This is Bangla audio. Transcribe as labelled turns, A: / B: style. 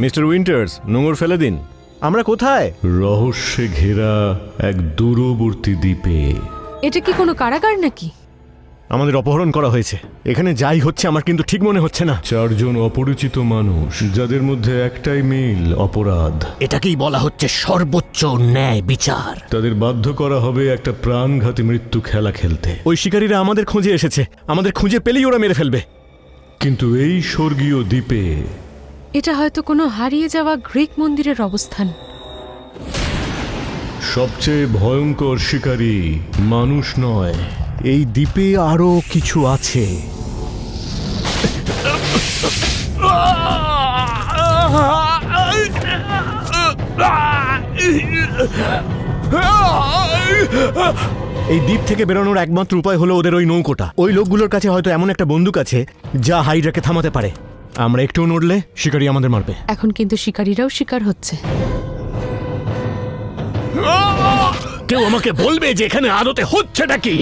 A: মিস্টার উইন্টার্স, নোঙর ফেলে দিন।
B: আমরা কোথায়?
C: রহস্যে ঘেরা এক দূরবর্তী দ্বীপে।
D: এটা কি কোনো কারাগার নাকি?
B: আমাদের অপহরণ করা হয়েছে। এখানে যাই হচ্ছে আমার কিন্তু ঠিক মনে হচ্ছে না।
C: 4 জন অপরিচিত মানুষ, যাদের মধ্যে একটাই মিল, অপরাধ।
B: এটাকেই বলা হচ্ছে সর্বোচ্চ ন্যায় বিচার।
C: তাদের বাধ্য করা হবে একটা প্রাণঘাতী মৃত্যু খেলা খেলতে।
B: ওই শিকারীরা আমাদের খোঁজে এসেছে, আমাদের খুঁজে পেলেই ওরা মেরে ফেলবে।
C: কিন্তু এই স্বর্গীয় দ্বীপে
D: এটা হয়তো কোনো হারিয়ে যাওয়া গ্রিক মন্দিরের অবস্থান।
C: সবচেয়ে ভয়ঙ্কর শিকারী মানুষ নয়,
B: এই দ্বীপে আরো কিছু আছে। এই দ্বীপ থেকে বেরোনোর একমাত্র উপায় হলো ওদের ওই নৌকোটা। ওই লোকগুলোর কাছে হয়তো এমন একটা বন্দুক আছে যা হাইড্রাকে থামাতে পারে। আমরা একটু নড়লে শিকারী আমাদের মারবে।
D: এখন কিন্তু শিকারীরাও শিকার হচ্ছে।
B: কেউ আমাকে বলবে যে এখানে আদতে হচ্ছেটা কি?